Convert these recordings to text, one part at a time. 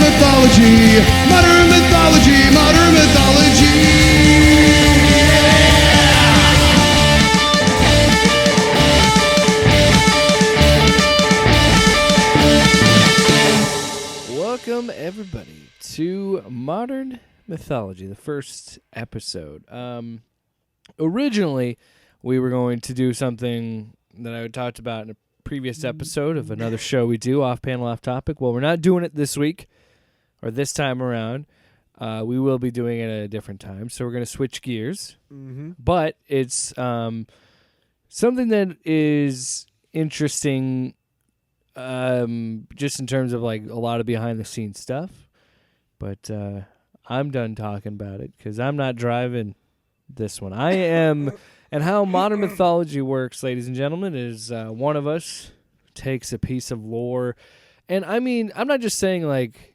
mythology, modern mythology, modern mythology. Welcome, everybody, to Modern Mythology, the first episode. Originally, we were going to do something that I had talked about in a previous episode of another show we do, Off Panel Off Topic. Well, we're not doing it this week or this time around. We will be doing it at a different time, so we're going to switch gears. Mm-hmm. But it's something that is interesting just in terms of like a lot of behind-the-scenes stuff. But I'm done talking about it because I'm not driving this one. I am... And how modern mythology works, ladies and gentlemen, is one of us takes a piece of lore. And I mean, I'm not just saying like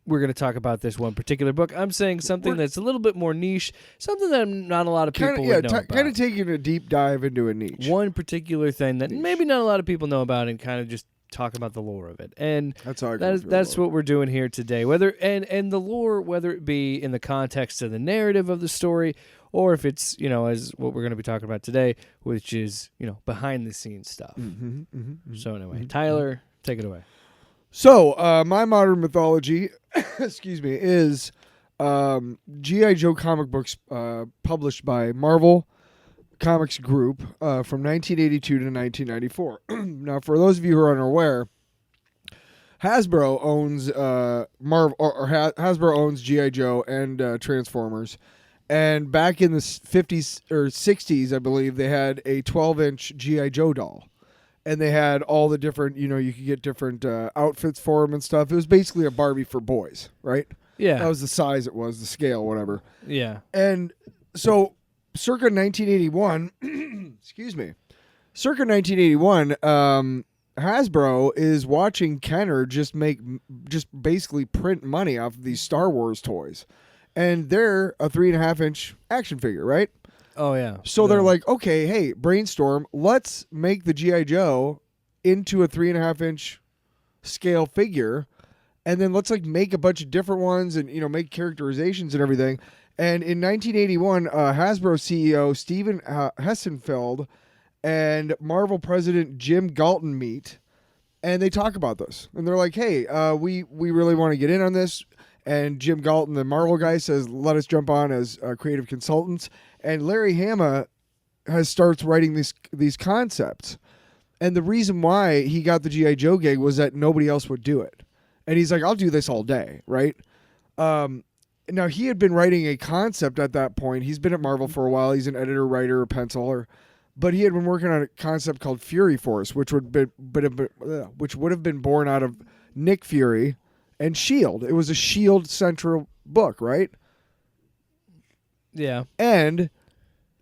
we're going to talk about this one particular book. I'm saying something that's a little bit more niche, something that not a lot of people would know about. Kind of taking a deep dive into a niche. One particular thing that maybe not a lot of people know about and kind of just talk about the lore of it. And that's what we're doing here today. Whether and the lore, whether it be in the context of the narrative of the story, or if it's, as what we're going to be talking about today, which is, behind the scenes stuff. So anyway, Tyler, take it away. So, my modern mythology, excuse me, is G.I. Joe comic books published by Marvel Comics Group from 1982 to 1994. Now, for those of you who are unaware, Hasbro owns Hasbro owns G.I. Joe and Transformers. And back in the 50s or 60s, I believe, they had a 12-inch G.I. Joe doll. And they had all the different, you could get different outfits for them and stuff. It was basically a Barbie for boys, right? Yeah. That was the size it was, the scale, whatever. Yeah. And so, circa 1981, excuse me, circa 1981, Hasbro is watching Kenner just basically print money off of these Star Wars toys. And they're a 3.5-inch action figure, right? Oh, yeah. So they're like, okay, hey, brainstorm, let's make the G.I. Joe into a 3.5-inch scale figure, and then let's make a bunch of different ones and, make characterizations and everything. And in 1981, Hasbro CEO Steven Hessenfeld and Marvel president Jim Galton meet, and they talk about this. And they're like, hey, we really want to get in on this. And Jim Galton, the Marvel guy, says, let us jump on as creative consultants. And Larry Hama starts writing these concepts. And the reason why he got the G.I. Joe gig was that nobody else would do it. And he's like, I'll do this all day, right? Now, he had been writing a concept at that point. He's been at Marvel for a while. He's an editor, writer, penciler. But he had been working on a concept called Fury Force, which would have been born out of Nick Fury and S.H.I.E.L.D. It was a S.H.I.E.L.D. central book, right? Yeah. And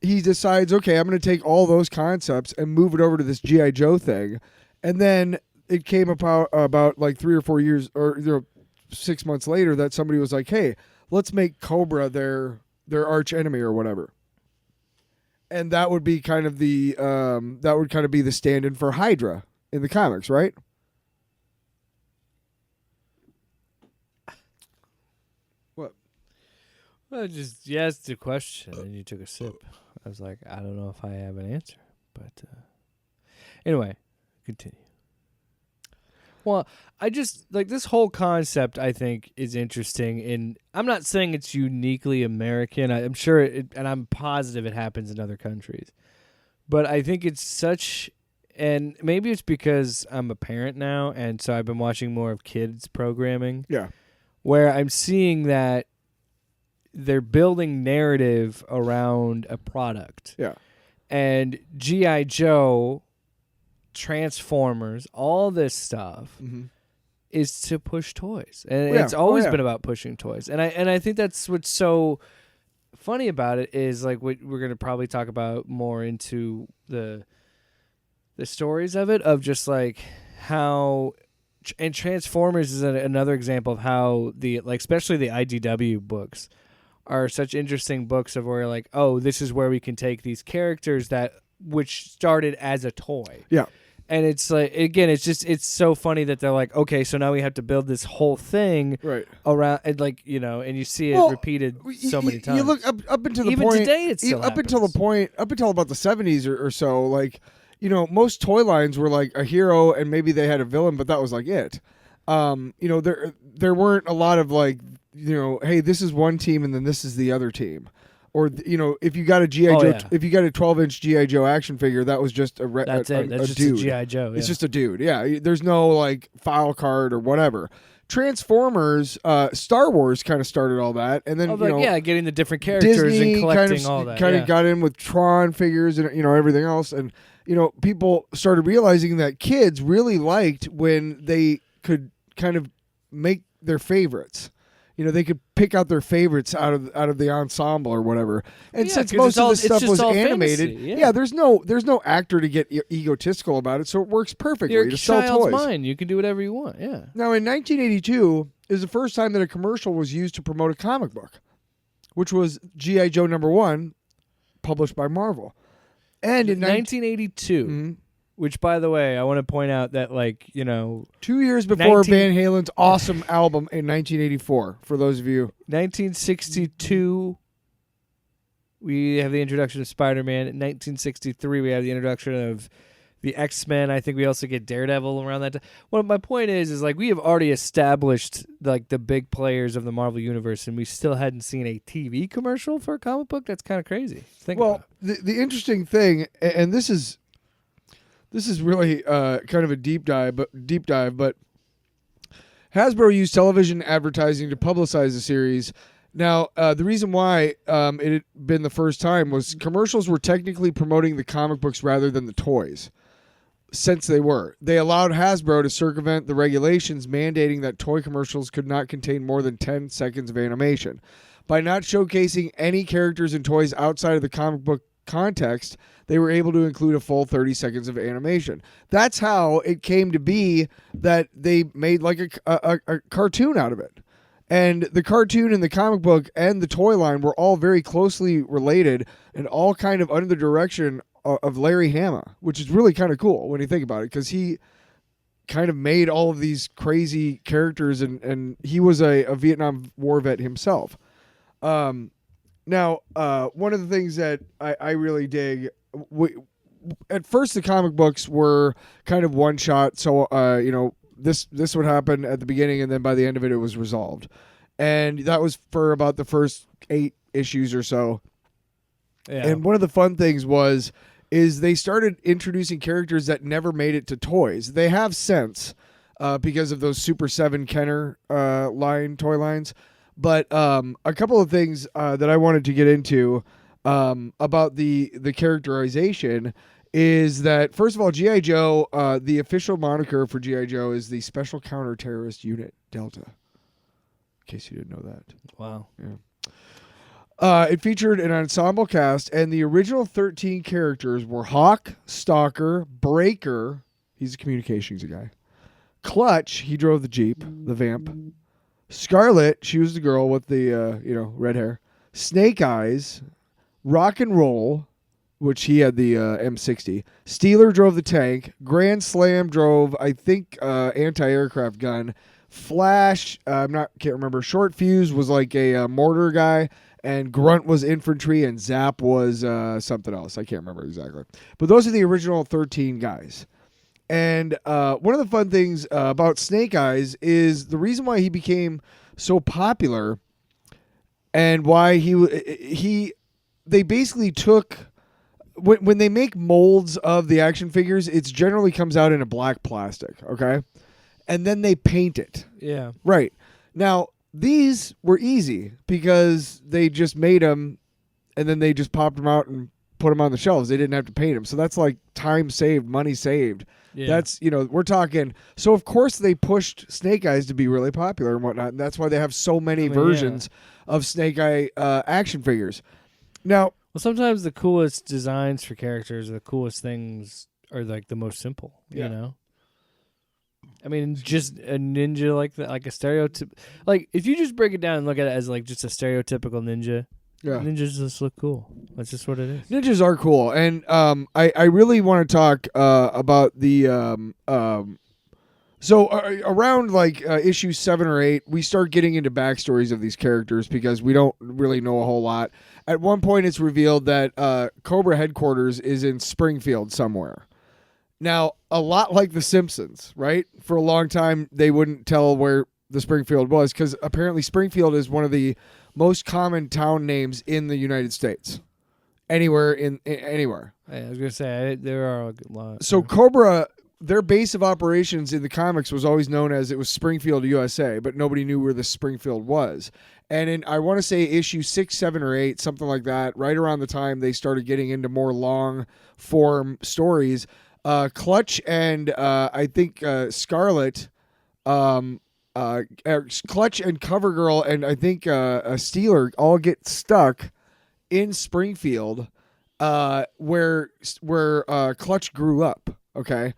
he decides, okay, I'm going to take all those concepts and move it over to this G.I. Joe thing. And then it came about like 3 or 4 years or 6 months later that somebody was like, hey, let's make Cobra their arch enemy or whatever. And that would be kind of the stand-in for Hydra in the comics, right? Well, just you asked the question and you took a sip. I was like, I don't know if I have an answer, but anyway, continue. Well, I just like this whole concept. I think is interesting, and I'm not saying it's uniquely American. I'm sure, and I'm positive it happens in other countries. But I think it's such, and maybe it's because I'm a parent now, and so I've been watching more of kids programming. Yeah, where I'm seeing that they're building narrative around a product. Yeah. And G.I. Joe, Transformers, all this stuff is to push toys. And it's always been about pushing toys. And I think that's what's so funny about it is like what we're going to probably talk about more into the stories of it, of just like how, and Transformers is another example of how especially the IDW books are such interesting books of where like, oh, this is where we can take these characters which started as a toy. Yeah. And it's like, again, it's so funny that they're like, okay, so now we have to build this whole thing around, and like, and you see it repeated so many times. You look up until the even point, today, it's still up until about the 70s or so, like, most toy lines were like a hero and maybe they had a villain, but that was like it. There weren't a lot of like, hey, this is one team and then this is the other team. Or if you got a GI Joe, if you got a 12-inch GI Joe action figure, that was just That's just dude. a GI Joe. Yeah. It's just a dude. Yeah, there's no like file card or whatever. Transformers, Star Wars kind of started all that, and then getting the different characters Disney and collecting all that. Kind of got in with Tron figures and everything else, and people started realizing that kids really liked when they could kind of make their favorites. They could pick out their favorites out of the ensemble or whatever. And since most of this stuff was animated, there's no actor to get egotistical about it, so it works perfectly Your to sell child's toys. mind. You can do whatever you want. Yeah. Now, in 1982 is the first time that a commercial was used to promote a comic book, which was G.I. Joe #1, published by Marvel. And in 1982. Which, by the way, I want to point out that, 2 years before Van Halen's awesome album in 1984, for those of you. 1962, we have the introduction of Spider-Man. In 1963, we have the introduction of the X-Men. I think we also get Daredevil around that time. Well, my point is we have already established, the big players of the Marvel Universe, and we still hadn't seen a TV commercial for a comic book? That's kind of crazy. Think about it. The interesting thing, and this is really kind of a deep dive, but Hasbro used television advertising to publicize the series. Now, the reason why it had been the first time was commercials were technically promoting the comic books rather than the toys, since they allowed Hasbro to circumvent the regulations mandating that toy commercials could not contain more than 10 seconds of animation. By not showcasing any characters and toys outside of the comic book context, they were able to include a full 30 seconds of animation. That's how it came to be that they made like a cartoon out of it. And the cartoon and the comic book and the toy line were all very closely related and all kind of under the direction of Larry Hama, which is really kind of cool when you think about it, because he kind of made all of these crazy characters, and he was a Vietnam War vet himself. Now, one of the things that I really dig, at first the comic books were kind of one shot, so this would happen at the beginning, and then by the end of it, it was resolved, and that was for about the first 8 issues or so. Yeah. And one of the fun things is they started introducing characters that never made it to toys. They have since, because of those Super 7 Kenner toy lines. But a couple of things that I wanted to get into about the characterization is that, first of all, G.I. Joe, the official moniker for G.I. Joe is the Special Counter-Terrorist Unit Delta. In case you didn't know that. Wow. Yeah. It featured an ensemble cast, and the original 13 characters were Hawk, Stalker, Breaker, he's a communications guy, Clutch, he drove the Jeep, the Vamp, Scarlet, she was the girl with the red hair, Snake Eyes, Rock and Roll, which he had the M60, Steeler drove the tank, Grand Slam drove, I think, anti-aircraft gun, Flash, can't remember, Short Fuse was like a mortar guy, and Grunt was infantry, and Zap was something else. I can't remember exactly. But those are the original 13 guys. And one of the fun things about Snake Eyes is the reason why he became so popular, and why they basically took, when they make molds of the action figures, it generally comes out in a black plastic, okay? And then they paint it. Yeah. Right. Now, these were easy because they just made them and then they just popped them out and put them on the shelves. They didn't have to paint them. So that's like time saved, money saved. Yeah. That's, we're talking. So, of course, they pushed Snake Eyes to be really popular and whatnot. And that's why they have so many versions of Snake Eye action figures. Now, well, sometimes the coolest designs for characters, the coolest things are like the most simple, you know? I mean, just a ninja like a stereotype. Like, if you just break it down and look at it as like just a stereotypical ninja, Yeah. Ninjas just look cool. That's just what it is. Ninjas are cool, and I really want to talk about the around like issue 7 or 8, we start getting into backstories of these characters because we don't really know a whole lot. At one point, it's revealed that Cobra headquarters is in Springfield somewhere. Now, a lot like The Simpsons, right? For a long time, they wouldn't tell where the Springfield was because apparently Springfield is one of the most common town names in the United States. Anywhere. I was gonna say there are a lot. So Cobra, their base of operations in the comics was always known as it was Springfield, USA, but nobody knew where the Springfield was. And in, I want to say, issue 6, 7, or 8, something like that, right around the time they started getting into more long form stories, Clutch and I think Scarlet. Clutch and Covergirl and I think a Steeler all get stuck in Springfield, where Clutch grew up. Okay,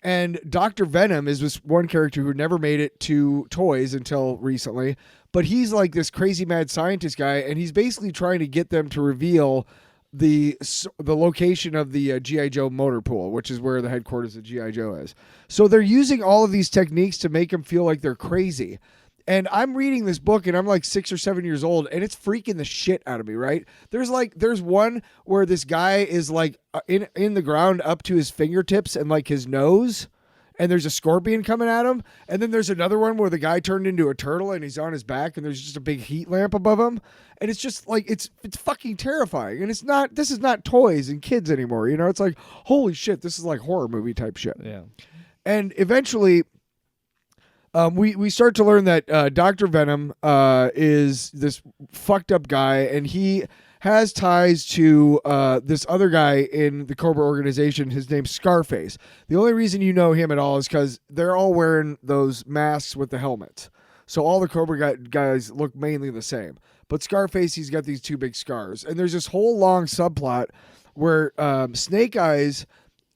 and Dr. Venom is this one character who never made it to toys until recently, but he's like this crazy mad scientist guy, and he's basically trying to get them to reveal the location of the G.I. Joe motor pool, which is where the headquarters of G.I. Joe is. So they're using all of these techniques to make them feel like they're crazy. And I'm reading this book and I'm like 6 or 7 years old and it's freaking the shit out of me, right? There's one where this guy is like in the ground up to his fingertips and like his nose, and there's a scorpion coming at him. And then there's another one where the guy turned into a turtle and he's on his back and there's just a big heat lamp above him. And it's just like, it's fucking terrifying. And this is not toys and kids anymore. You know, it's like, holy shit, this is like horror movie type shit. Yeah. And eventually, we start to learn that Dr. Venom is this fucked up guy, and he has ties to this other guy in the Cobra organization. His name's Scarface. The only reason you know him at all is because they're all wearing those masks with the helmets. So all the Cobra guys look mainly the same. But Scarface, he's got these 2 big scars. And there's this whole long subplot where Snake Eyes,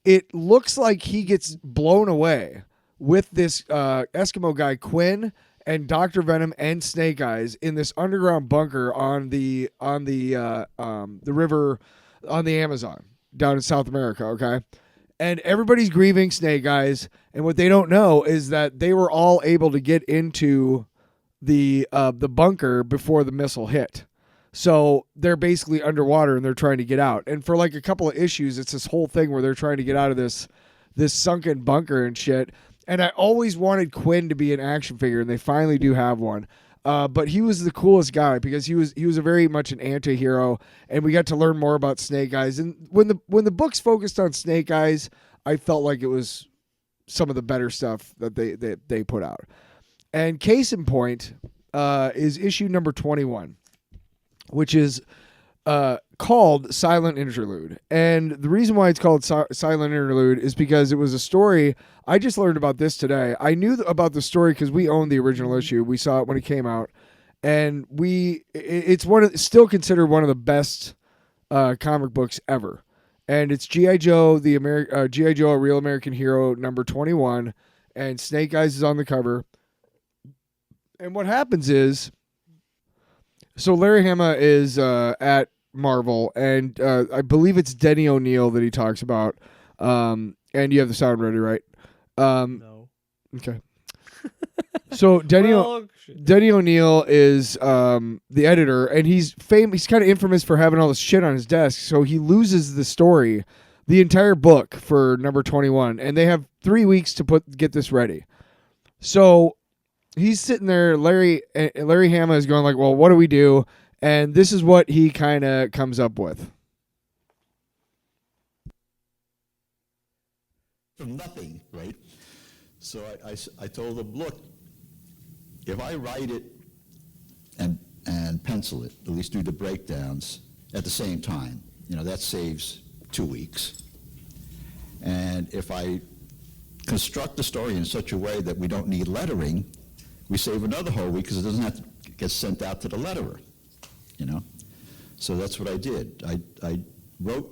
it looks like he gets blown away with this Eskimo guy Quinn and Dr. Venom and Snake Eyes in this underground bunker on the river on the Amazon down in South America, okay? And everybody's grieving Snake Eyes, and what they don't know is that they were all able to get into the bunker before the missile hit. So they're basically underwater and they're trying to get out. And for like a couple of issues, it's this whole thing where they're trying to get out of this sunken bunker and shit. And I always wanted Quinn to be an action figure, and they finally do have one. But he was the coolest guy because he was a very much an anti-hero, and we got to learn more about Snake Eyes. And when the books focused on Snake Eyes, I felt like it was some of the better stuff that they put out. And case in point is issue number 21, which is called Silent Interlude. And the reason why it's called Silent Interlude is because it was a story. I just learned about this today. I knew about the story because we owned the original issue. We saw it when it came out, and it's still considered one of the best comic books ever. And it's G.I. Joe, G.I. Joe, A Real American Hero, number 21, and Snake Eyes is on the cover. And what happens is, so Larry Hama is at Marvel, and I believe it's Denny O'Neil that he talks about. And you have the sound ready, right? No. Okay. So Denny O'Neil is the editor, and he's kind of infamous for having all this shit on his desk. So he loses the story, the entire book for number 21, and they have 3 weeks to get this ready. So he's sitting there. Larry Hama is going like, "Well, what do we do?" And this is what he kind of comes up with. From nothing, right? So I told him, look, if I write it and pencil it, at least do the breakdowns at the same time, that saves 2 weeks. And if I construct the story in such a way that we don't need lettering, we save another whole week because it doesn't have to get sent out to the letterer, So that's what I did. I wrote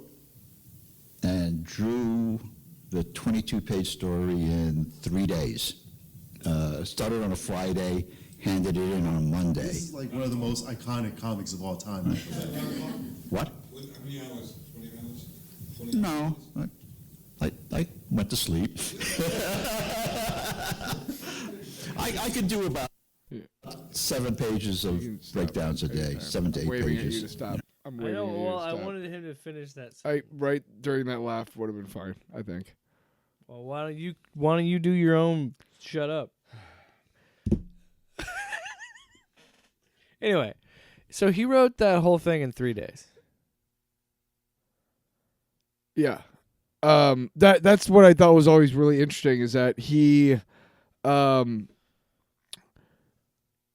and drew the 22-page story in 3 days. Started on a Friday, handed it in on Monday. This is like one of the most iconic comics of all time. What? How many hours? 20 hours? 20 No, I went to sleep. I could do about 7 pages of breakdowns a day, 7 to 8 waving at you to pages. stop. I'm I waving know. at you Well, to I stop. wanted him to finish that. Right during that laugh would have been fine, I think. Well, why don't you do your own? Shut up. Anyway, so he wrote that whole thing in 3 days. Yeah. That's what I thought was always really interesting is that he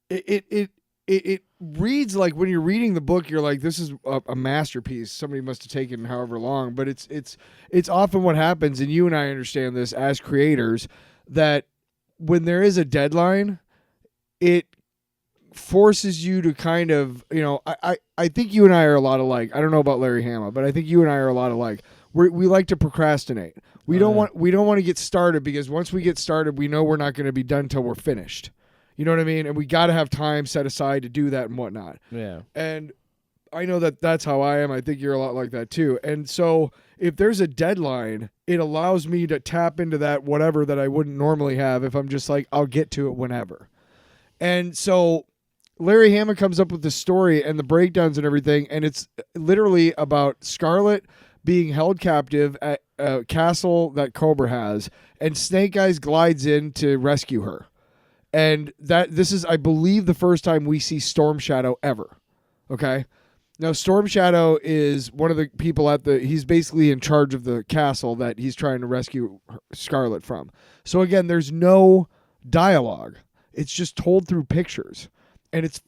it reads like when you're reading the book you're like, this is a masterpiece. Somebody must have taken however long, but it's often what happens, and you and I understand this as creators, that when there is a deadline, it forces you to kind of, I think you and I are a lot alike. I don't know about Larry Hama, but I think you and I are a lot alike. We like to procrastinate. We don't want to get started, because once we get started, we know we're not going to be done till we're finished. You know what I mean? And we got to have time set aside to do that and whatnot. Yeah. And I know that that's how I am. I think you're a lot like that too. And so if there's a deadline, it allows me to tap into that whatever that I wouldn't normally have if I'm just like, I'll get to it whenever. And so Larry Hama comes up with the story and the breakdowns and everything, and it's literally about Scarlet being held captive at a castle that Cobra has, and Snake Eyes glides in to rescue her. And this is, I believe, the first time we see Storm Shadow ever. Okay? Now, Storm Shadow is one of the people he's basically in charge of the castle that he's trying to rescue Scarlet from. So again, there's no dialogue. It's just told through pictures. And it's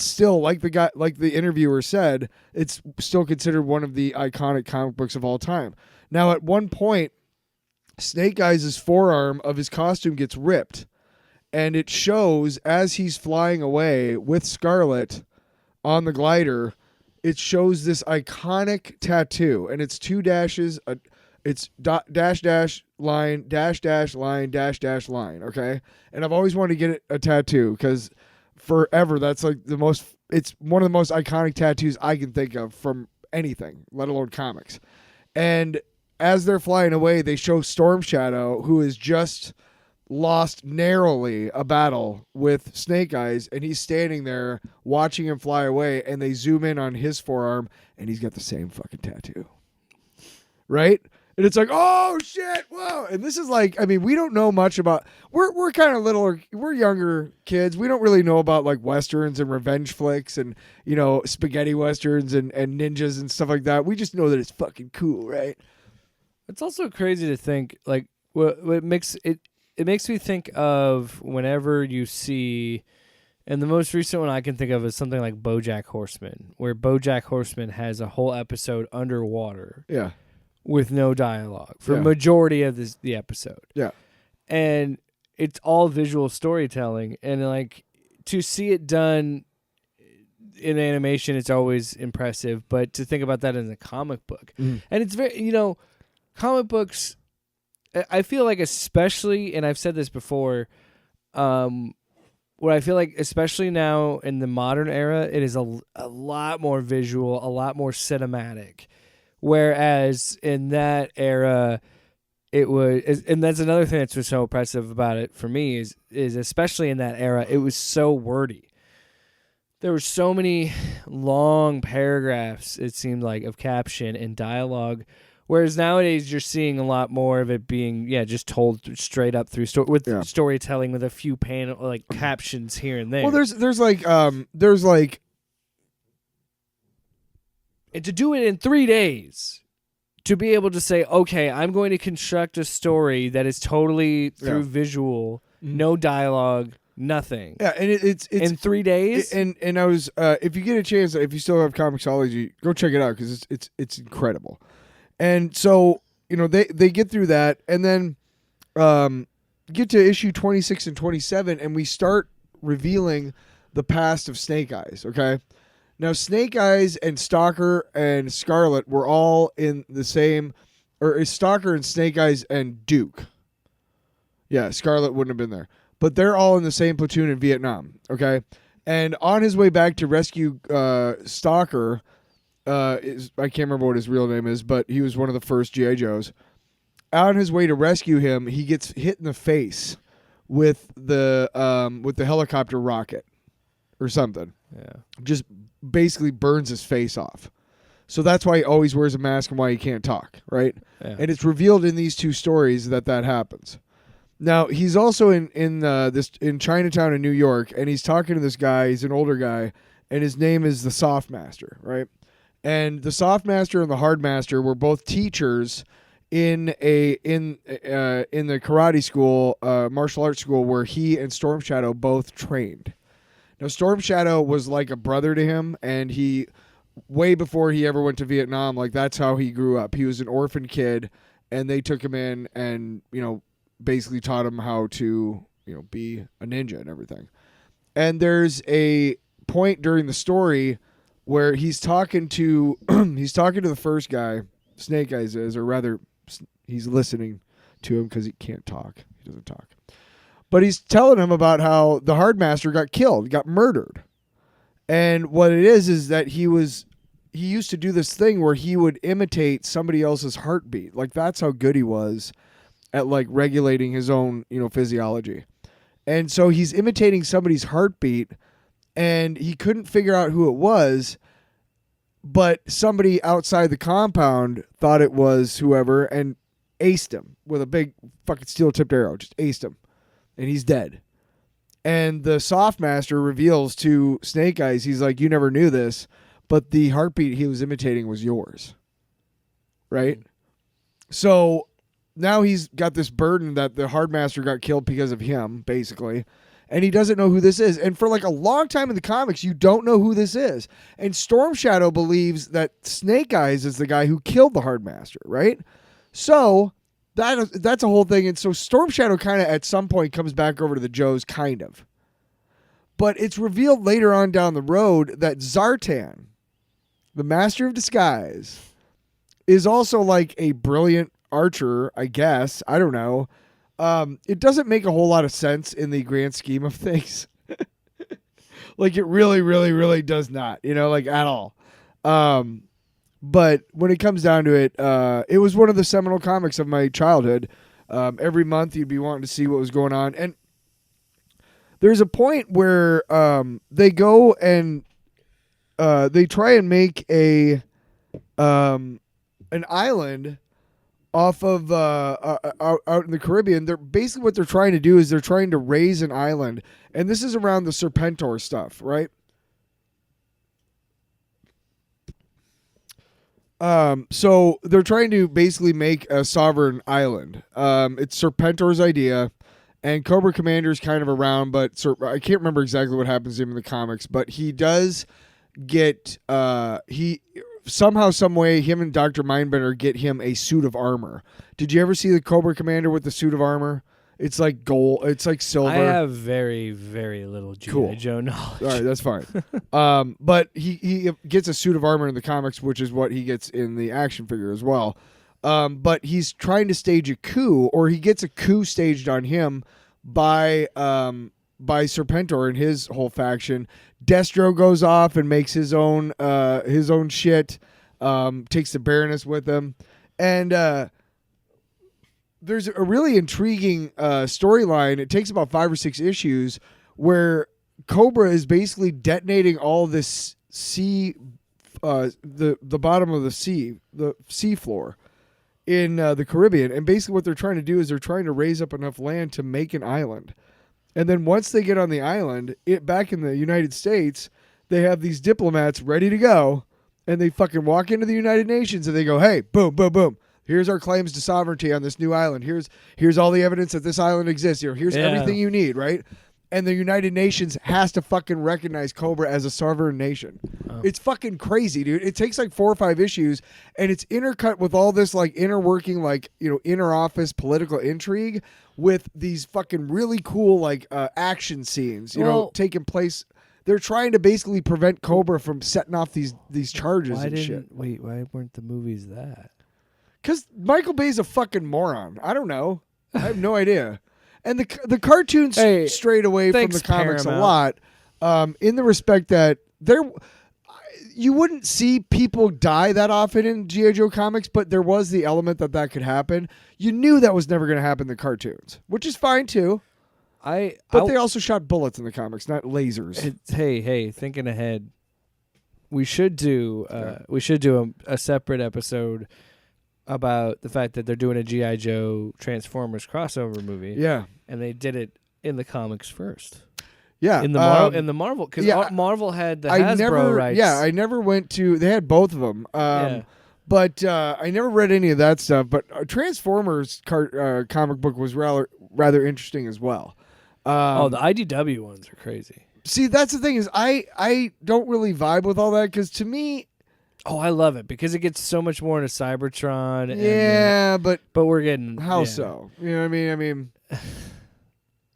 still, like the interviewer said, it's still considered one of the iconic comic books of all time. Now, at one point, Snake Eyes' forearm of his costume gets ripped. And it shows as he's flying away with Scarlet on the glider, it shows this iconic tattoo. And it's 2 dashes, it's dash dash line, dash dash line, dash dash line, okay? And I've always wanted to get a tattoo because forever that's like it's one of the most iconic tattoos I can think of from anything, let alone comics. And as they're flying away, they show Storm Shadow, who is just lost narrowly a battle with Snake Eyes, and he's standing there watching him fly away, and they zoom in on his forearm, and he's got the same fucking tattoo. Right? And it's like, oh shit, whoa. And this is like, I mean, we don't know much about, we're kind of we're younger kids. We don't really know about like Westerns and revenge flicks and, spaghetti Westerns and ninjas and stuff like that. We just know that it's fucking cool, right? It's also crazy to think, like, what makes it makes me think of whenever you see, and the most recent one I can think of is something like BoJack Horseman, where BoJack Horseman has a whole episode underwater. Yeah. With no dialogue for majority of the episode. Yeah. And it's all visual storytelling. And like to see it done in animation, it's always impressive. But to think about that in a comic book. And it's very, comic books, I feel like especially, and I've said this before, what I feel like especially now in the modern era, it is a lot more visual, a lot more cinematic. Whereas in that era, it was, and that's another thing that's so impressive about it for me is especially in that era, it was so wordy. There were so many long paragraphs, it seemed like, of caption and dialogue. Whereas nowadays, you're seeing a lot more of it being, just told straight up through storytelling with a few captions here and there. Well, there's like. And to do it in 3 days, to be able to say, okay, I'm going to construct a story that is totally through visual, no dialogue, nothing. Yeah, and it's in 3 days. And I was, if you get a chance, if you still have Comixology, go check it out because it's incredible. And so they get through that, and then get to issue 26 and 27, and we start revealing the past of Snake Eyes. Okay. Now, Snake Eyes and Stalker and Scarlet were all in the same, or is Stalker and Snake Eyes and Duke? Yeah, Scarlet wouldn't have been there. but they're all in the same platoon in Vietnam. Okay, and on his way back to rescue Stalker, I can't remember what his real name is, but he was one of the first GI Joes. On his way to rescue him, he gets hit in the face with the helicopter rocket or something. Yeah. Just basically burns his face off. So that's why he always wears a mask and why he can't talk, right? Yeah. And it's revealed in these two stories that happens. Now he's also in Chinatown in New York, and he's talking to this guy. He's an older guy, and his name is the Soft Master, right? And the Soft Master and the Hard Master were both teachers in the karate school, martial arts school, where he and Storm Shadow both trained. Now, Storm Shadow was like a brother to him, and he, way before he ever went to Vietnam, like that's how he grew up. He was an orphan kid, and they took him in and, basically taught him how to, be a ninja and everything. And there's a point during the story where he's talking to the first guy, Snake Eyes is, or rather, he's listening to him because he can't talk. He doesn't talk. But he's telling him about how the Hard Master got killed, got murdered. And what it is that he used to do this thing where he would imitate somebody else's heartbeat. Like that's how good he was at like regulating his own, physiology. And so he's imitating somebody's heartbeat, and he couldn't figure out who it was, but somebody outside the compound thought it was whoever and aced him with a big fucking steel-tipped arrow. Just aced him. And he's dead. And the Soft Master reveals to Snake Eyes, he's like, you never knew this, but the heartbeat he was imitating was yours. Right? So now he's got this burden that the Hard Master got killed because of him, basically. And he doesn't know who this is. And for like a long time in the comics, you don't know who this is. And Storm Shadow believes that Snake Eyes is the guy who killed the Hard Master, right? So that's a whole thing. And so Storm Shadow kind of at some point comes back over to the Joes, kind of. But it's revealed later on down the road that Zartan, the Master of Disguise, is also like a brilliant archer, I guess. I don't know. It doesn't make a whole lot of sense in the grand scheme of things. Like it really, really, really does not, like at all. But when it comes down to it, it was one of the seminal comics of my childhood. Every month you'd be wanting to see what was going on. And there's a point where they go and they try and make an island off of out in the Caribbean. They're basically what they're trying to do is they're trying to raise an island. And this is around the Serpentor stuff, right? So they're trying to basically make a sovereign island. It's Serpentor's idea, and Cobra Commander's kind of around, but I can't remember exactly what happens to him in the comics, but he does get, somehow, some way, him and Dr. Mindbender get him a suit of armor. Did you ever see the Cobra Commander with the suit of armor? It's like gold. It's like silver. I have very, very little G.I. Joe knowledge. All right, that's fine. But he gets a suit of armor in the comics, which is what he gets in the action figure as well. But he's trying to stage a coup, or he gets a coup staged on him by Serpentor and his whole faction. Destro goes off and makes his own shit. Takes the Baroness with him, and there's a really intriguing storyline. It takes about 5 or 6 issues where Cobra is basically detonating all this sea, the bottom of the sea floor in the Caribbean. And basically what they're trying to do is they're trying to raise up enough land to make an island. And then once they get on the island, back in the United States, they have these diplomats ready to go, and they fucking walk into the United Nations and they go, hey, boom, boom, boom. Here's our claims to sovereignty on this new island. Here's all the evidence that this island exists. Here's everything you need, right? And the United Nations has to fucking recognize Cobra as a sovereign nation. Oh. It's fucking crazy, dude. It takes like 4 or 5 issues, and it's intercut with all this like inner working, like, inner office political intrigue with these fucking really cool like action scenes, taking place. They're trying to basically prevent Cobra from setting off these charges and shit. Why weren't the movies that? Because Michael Bay's a fucking moron. I don't know. I have no idea. And the cartoons strayed away from thanks, the comics Paramount. a lot, in the respect that you wouldn't see people die that often in G.I. Joe comics, but there was the element that could happen. You knew that was never going to happen in the cartoons, which is fine too. But they also shot bullets in the comics, not lasers. Hey, thinking ahead. We should do a separate episode about the fact that they're doing a G.I. Joe Transformers crossover movie. Yeah. And they did it in the comics first. Yeah. In the Marvel, because Marvel had the Hasbro rights. Yeah, I never went to. They had both of them. But I never read any of that stuff. But Transformers comic book was rather interesting as well. The IDW ones are crazy. See, that's the thing is I don't really vibe with all that because to me. Oh, I love it because it gets so much more into Cybertron. Yeah, but we're getting so? You know what I mean?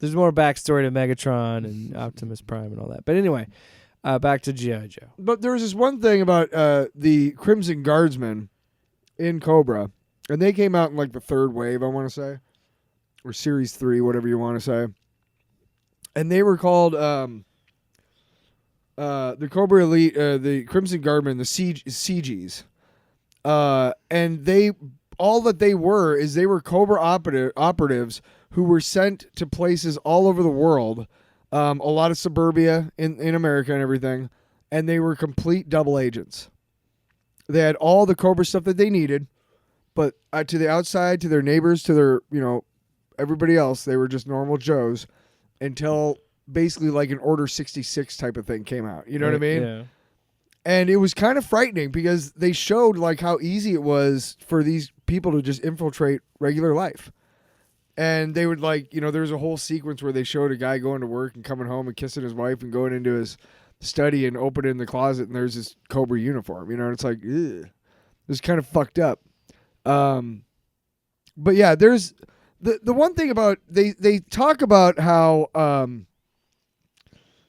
There's more backstory to Megatron and Optimus Prime and all that. But anyway, back to G.I. Joe. But there was this one thing about the Crimson Guardsmen in Cobra, and they came out in like the third wave, I want to say, or Series 3, whatever you want to say. And they were called the Cobra Elite, the Crimson Guardsmen, the CGs. And they were Cobra operatives who were sent to places all over the world, a lot of suburbia in America and everything, and they were complete double agents. They had all the Cobra stuff that they needed, but to the outside, to their neighbors, to their, everybody else, they were just normal Joes until basically like an Order 66 type of thing came out. You know what I mean? Yeah. And it was kind of frightening because they showed like how easy it was for these people to just infiltrate regular life. And they would there was a whole sequence where they showed a guy going to work and coming home and kissing his wife and going into his study and opening the closet and there's this Cobra uniform, and it's like, ugh. It was kind of fucked up. But yeah, there's the one thing about they talk about how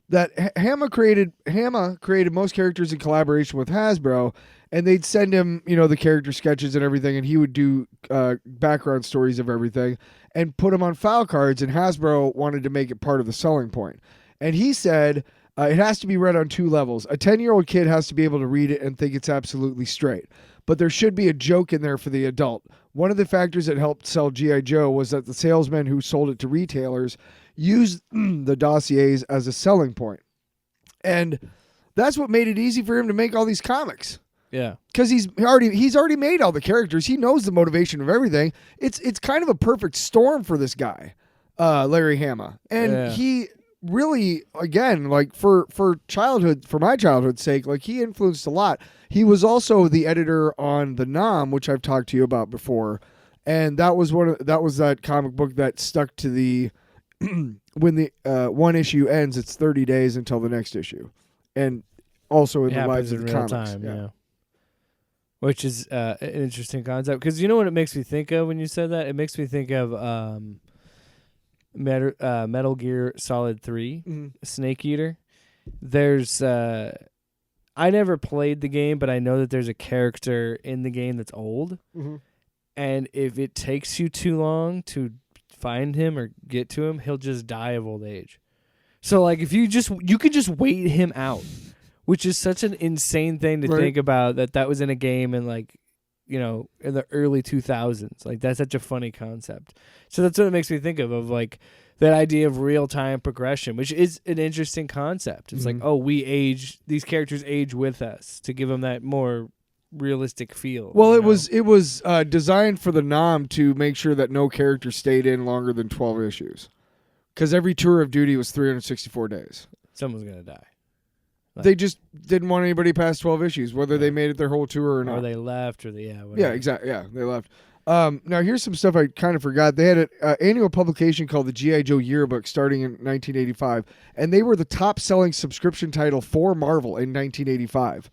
that Hama created most characters in collaboration with Hasbro, and they'd send him, the character sketches and everything, and he would do background stories of everything and put them on file cards, and Hasbro wanted to make it part of the selling point. And he said it has to be read on two levels. A 10-year-old kid has to be able to read it and think it's absolutely straight, but there should be a joke in there for the adult. One of the factors that helped sell G.I. Joe was that the salesmen who sold it to retailers used the dossiers as a selling point. And that's what made it easy for him to make all these comics. Yeah. Because he's already made all the characters. He knows the motivation of everything. It's kind of a perfect storm for this guy, Larry Hama. And he really, again, like for my childhood's sake, like he influenced a lot. He was also the editor on the Nom, which I've talked to you about before. And that was that comic book that stuck to the when the one issue ends, it's 30 days until the next issue. And also in the lives of the comics. Time, yeah. Which is an interesting concept. Because you know what it makes me think of when you said that? It makes me think of Metal Gear Solid 3, Snake Eater. There's... I never played the game, but I know that there's a character in the game that's old. Mm-hmm. And if it takes you too long to find him or get to him, he'll just die of old age. So like if you could just wait him out, which is such an insane thing to think about that was in a game in like, in the early 2000s. Like that's such a funny concept. So that's what it makes me think of like that idea of real-time progression, which is an interesting concept. It's like, these characters age with us to give them that more realistic feel. Well, it was designed for the Nom to make sure that no character stayed in longer than 12 issues. Because every tour of duty was 364 days. Someone's going to die. They just didn't want anybody past 12 issues, whether they made it their whole tour or not. Or they left, or whatever. Yeah, exactly. Yeah, they left. Now, here's some stuff I kind of forgot. They had an annual publication called the G.I. Joe Yearbook starting in 1985, and they were the top-selling subscription title for Marvel in 1985.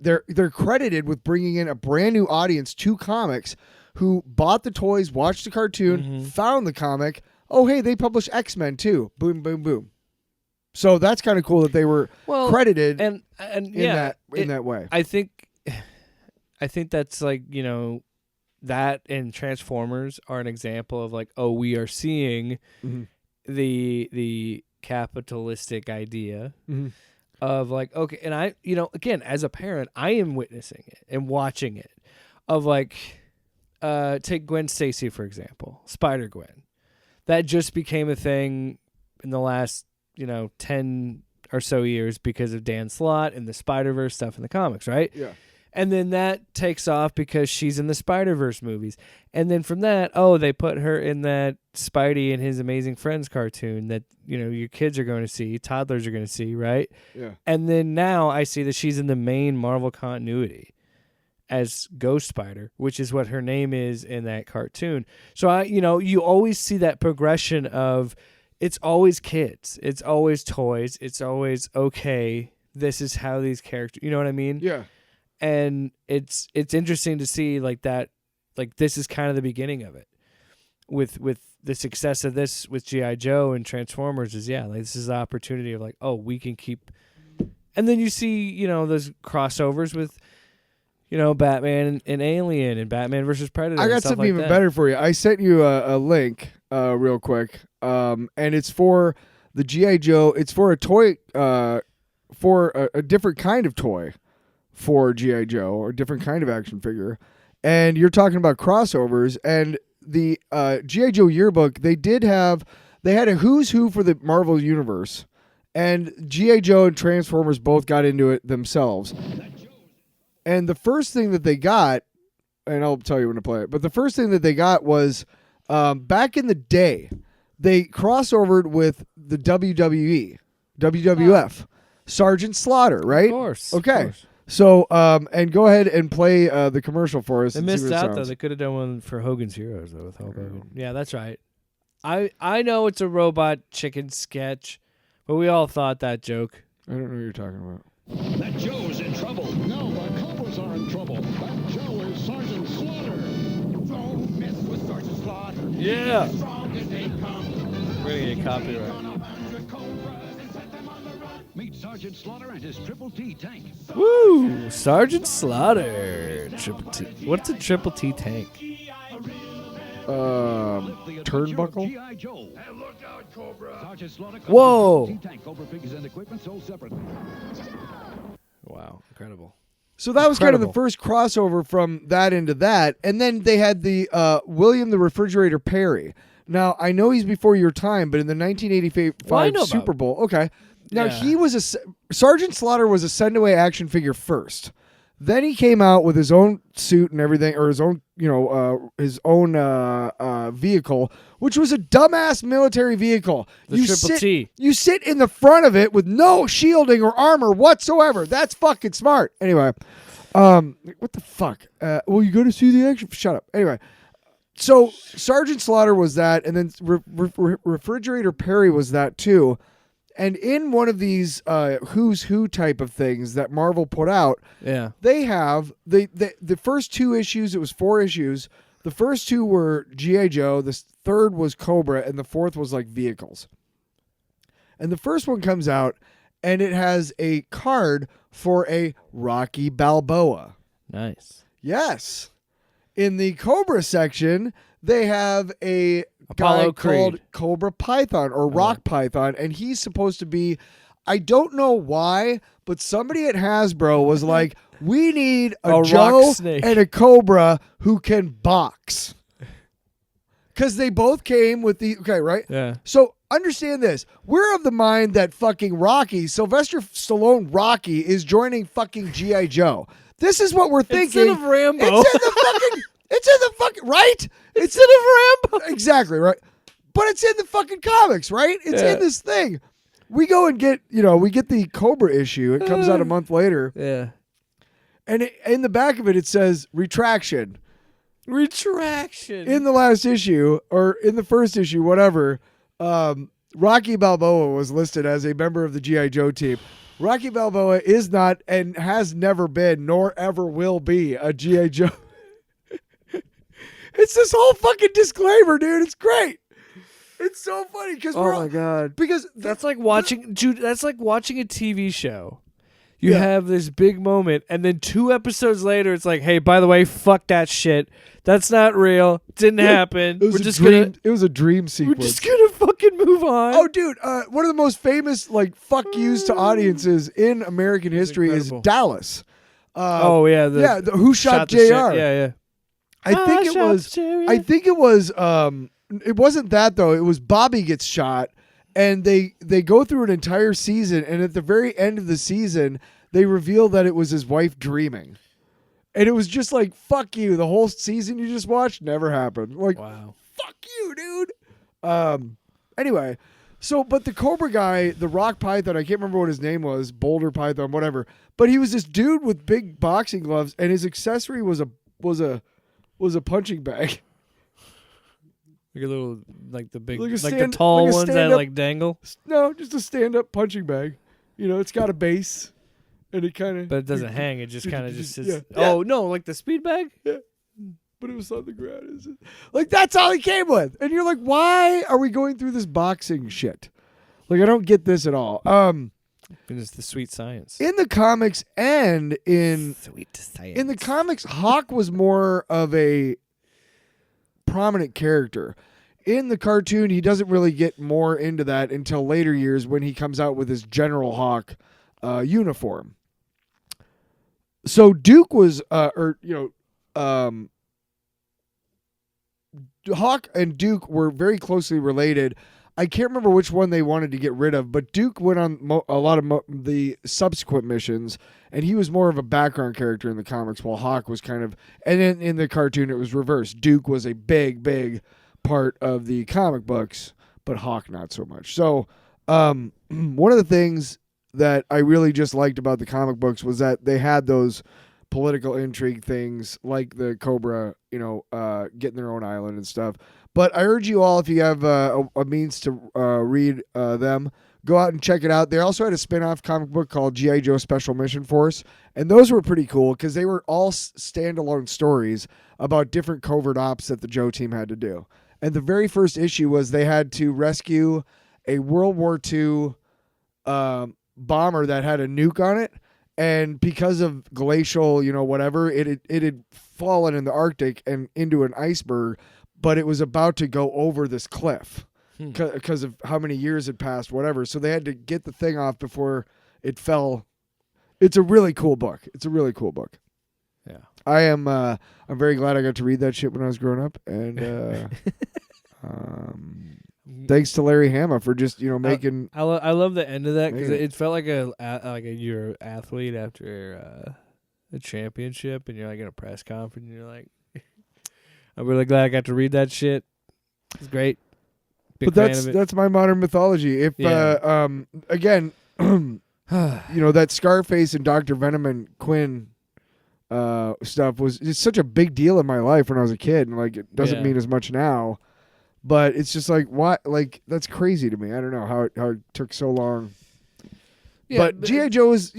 They're credited with bringing in a brand new audience to comics who bought the toys, watched the cartoon, found the comic. Oh, hey, they publish X-Men too. Boom, boom, boom. So that's kind of cool that they were credited in that way. I think that's like, that and Transformers are an example of like, oh, we are seeing the capitalistic idea of like, okay, and I, again, as a parent, I am witnessing it and watching it of like, take Gwen Stacy, for example, Spider-Gwen. That just became a thing in the last, 10 or so years because of Dan Slott and the Spider-Verse stuff in the comics, right? Yeah. And then that takes off because she's in the Spider-Verse movies. And then from that, they put her in that Spidey and His Amazing Friends cartoon that, your kids are going to see, toddlers are going to see, right? Yeah. And then now I see that she's in the main Marvel continuity as Ghost Spider, which is what her name is in that cartoon. So, you always see that progression of it's always kids. It's always toys. It's always, okay, this is how these characters, you know what I mean? Yeah. And it's interesting to see like that, like this is kind of the beginning of it with the success of this with G.I. Joe and Transformers is like this is the opportunity of like, oh, we can keep, and then you see, those crossovers with, Batman and Alien and Batman versus Predator. I got and stuff something like even that. better for you. I sent you a link real quick, and it's for the G.I. Joe. It's for a toy, for a different kind of toy for G.I. Joe, or a different kind of action figure. And you're talking about crossovers, and the G.I. Joe yearbook, they had a who's who for the Marvel Universe, and G.I. Joe and Transformers both got into it themselves. And the first thing that they got, and I'll tell you when to play it, but the first thing that they got was, back in the day, they crossovered with the WWE, WWF, Sergeant Slaughter, right? Of course. Okay. Of course. So, and go ahead and play the commercial for us. They and see missed what it out though. sounds. They could have done one for Hogan's Heroes though with Hulk Hogan. Yeah, that's right. I know it's a robot chicken sketch, but we all thought that joke. I don't know what you're talking about. That Joe's in trouble. No, the Cobras are in trouble. That Joe is Sergeant Slaughter. Don't mess with Sergeant Slaughter. Yeah. As strong as they come. We're gonna get copyright. Meet Sergeant Slaughter and his Triple T tank. Woo! Sergeant Slaughter. Triple T. What's a Triple T tank? Turnbuckle? G.I. Joe. And look out, Cobra. Sergeant Slaughter comes Whoa! with Triple T tank. Cobra figures and equipment sold separately. Wow, incredible. So that was kind of the Incredible. first crossover from that into that. And then they had the William the Refrigerator Perry. Now, I know he's before your time, but in the 1985 Well, I know Super about- Bowl, okay. Now, Yeah. he was Sergeant Slaughter was a send-away action figure first. Then he came out with his own suit and everything, or his own, vehicle, which was a dumbass military vehicle. The Triple T. You sit in the front of it with no shielding or armor whatsoever. That's fucking smart. Anyway, what the fuck? Well, you go to see the action. Shut up. Anyway, so Sergeant Slaughter was that, and then Refrigerator Perry was that too. And in one of these who's who type of things that Marvel put out, Yeah. they have the first two issues. It was 4 issues. The first 2 were G.I. Joe. The third was Cobra, and the fourth was like vehicles. And the first one comes out, and it has a card for a Rocky Balboa. Nice. Yes. In the Cobra section, they have a Apollo guy called Creed. Cobra Python or Rock Python, and he's supposed to be, I don't know why, but somebody at Hasbro was like, we need a A Joe rock snake. and a Cobra who can box. Because they both came with the, okay, right? Yeah. So understand this. We're of the mind that fucking Rocky, Sylvester Stallone Rocky, is joining fucking G.I. Joe. This is what we're thinking. Instead of Rambo. It's in the fucking, right? Instead of Rambo. Exactly, right? But it's in the fucking comics, right? It's Yeah. in this thing. We go and get, we get the Cobra issue. It comes out a month later. Yeah. And in the back of it, it says retraction. Retraction. In the last issue, or in the first issue, whatever, Rocky Balboa was listed as a member of the G.I. Joe team. Rocky Balboa is not and has never been, nor ever will be, a G.I. Joe. It's this whole fucking disclaimer, dude. It's great. It's so funny because Oh my God. Because That's like watching, Jude. That's like watching a TV show. You have this big moment, and then 2 episodes later, it's like, hey, by the way, fuck that shit. That's not real. Didn't happen. It was It was a dream sequence. We're just gonna fucking move on. Oh, dude, one of the most famous like fuck yous to audiences in American history is incredible. Dallas. The Who Shot the JR? shit. Yeah. I think it was. It wasn't that though. It was Bobby gets shot, and they go through an entire season, and at the very end of the season, they reveal that it was his wife dreaming, and it was just like fuck you. The whole season you just watched never happened. Like Wow. fuck you, dude. Anyway, so but the Cobra guy, the Rock Python, I can't remember what his name was, Boulder Python, whatever. But he was this dude with big boxing gloves, and his accessory was a punching bag. Like a little, like the big, Like a like stand- the tall like a ones that stand-up- like dangle. No, just a stand-up punching bag. You know, it's got a base, and it kind of. But it doesn't hang. It just kind of just sits. Yeah. Oh no, like the speed bag. But it was on the ground. Like that's all he came with, and you're like, why are we going through this boxing shit? Like I don't get this at all. And it's the sweet science. In the comics and Sweet science. in the comics, Hawk was more of a prominent character. In the cartoon, he doesn't really get more into that until later years when he comes out with his General Hawk uniform. So Duke was, Hawk and Duke were very closely related. I can't remember which one they wanted to get rid of, but Duke went on a lot of the subsequent missions, and he was more of a background character in the comics, while Hawk was kind of... And then in the cartoon, it was reversed. Duke was a big, big part of the comic books, but Hawk not so much. So one of the things that I really just liked about the comic books was that they had those political intrigue things like the Cobra, getting their own island and stuff. But I urge you all, if you have a means to read them, go out and check it out. They also had a spin-off comic book called G.I. Joe Special Mission Force, and those were pretty cool because they were all standalone stories about different covert ops that the Joe team had to do. And the very first issue was they had to rescue a World War II bomber that had a nuke on it, and because of glacial, whatever, it had fallen in the Arctic and into an iceberg, but it was about to go over this cliff because of how many years had passed, whatever. So they had to get the thing off before it fell. It's a really cool book. Yeah. I'm very glad I got to read that shit when I was growing up, and thanks to Larry Hama for just making. I love the end of that because it felt like you're an athlete after a championship, and you're like in a press conference, and you're like, I'm really glad I got to read that shit. It's great. Big But fan of it. that's my modern mythology. If again, that Scarface and Dr. Venom and Quinn stuff it's such a big deal in my life when I was a kid, and like it doesn't mean as much now. But it's just like what, like that's crazy to me. I don't know how it took so long. Yeah, but G.I. Joe was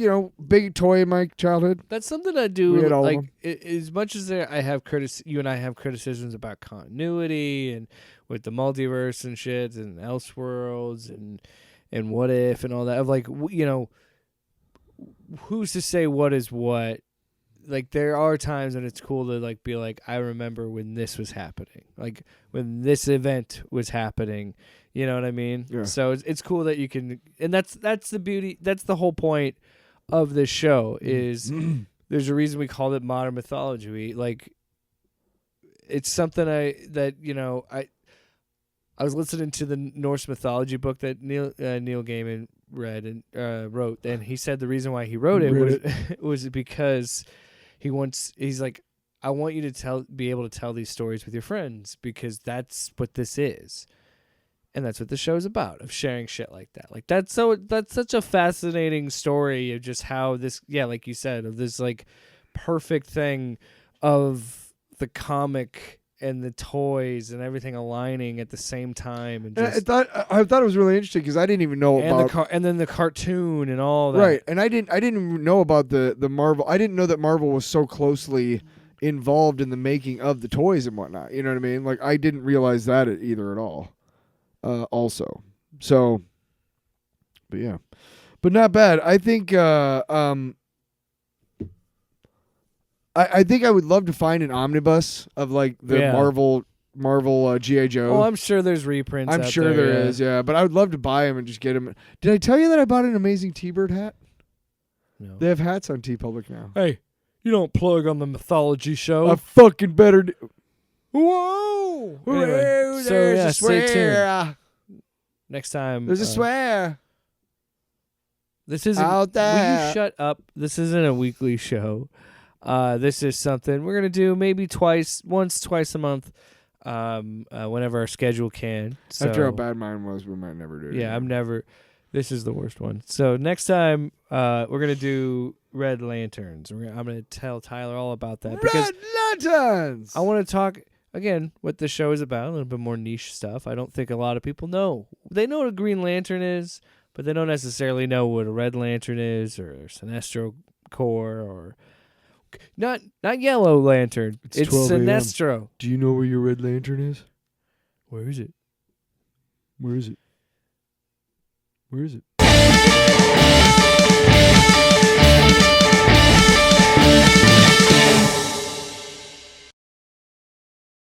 big toy in my childhood. That's something I do. We had all of like as much as you and I have criticisms about continuity and with the multiverse and shit and Elseworlds and What If and all that. Of like who's to say what is what? Like there are times when it's cool to like be like, I remember when this was happening, like when this event was happening. You know what I mean? Yeah. So it's cool that you can, and that's the beauty. That's the whole point of this show. Is there's a reason we call it modern mythology. It's something I was listening to the Norse mythology book that Neil Gaiman read and wrote, and he said the reason why he wrote it was because he's like, I want you to be able to tell these stories with your friends because that's what this is. And that's what the show's about, of sharing shit like that. Like that's such a fascinating story of just how this, like you said, of this like perfect thing of the comic and the toys and everything aligning at the same time. And just, I thought it was really interesting because I didn't even know about and then the cartoon and all that. Right, and I didn't know about the Marvel. I didn't know that Marvel was so closely involved in the making of the toys and whatnot. You know what I mean? Like I didn't realize that either at all. Also, so, but yeah, but not bad. I think I think I would love to find an omnibus of like the Yeah. Marvel G.I. Joe. Oh, I'm sure there's reprints. I'm out sure there yeah. is, yeah. But I would love to buy them and just get them. Did I tell you that I bought an amazing T-Bird hat? No. They have hats on TeePublic now. Hey, you don't plug on the mythology show. A fucking better. Whoa! Anyway, Whoa, so there's yeah, a stay tuned. swear. Next time. There's a swear. This isn't. Out there. Will you shut up? This isn't a weekly show. This is something we're gonna do maybe twice a month. Whenever our schedule can. So, After how bad mine was, we might never do it. yeah, again. This is the worst one. So next time, we're gonna do Red Lanterns. I'm gonna tell Tyler all about that because Red Lanterns. I want to talk again what the show is about. A little bit more niche stuff. I don't think a lot of people know. They know what a Green Lantern is, but they don't necessarily know what a Red Lantern is or Sinestro Corps or not Yellow Lantern. It's 12 a.m. Sinestro. Do you know where your Red Lantern is? Where is it? Where is it? Where is it?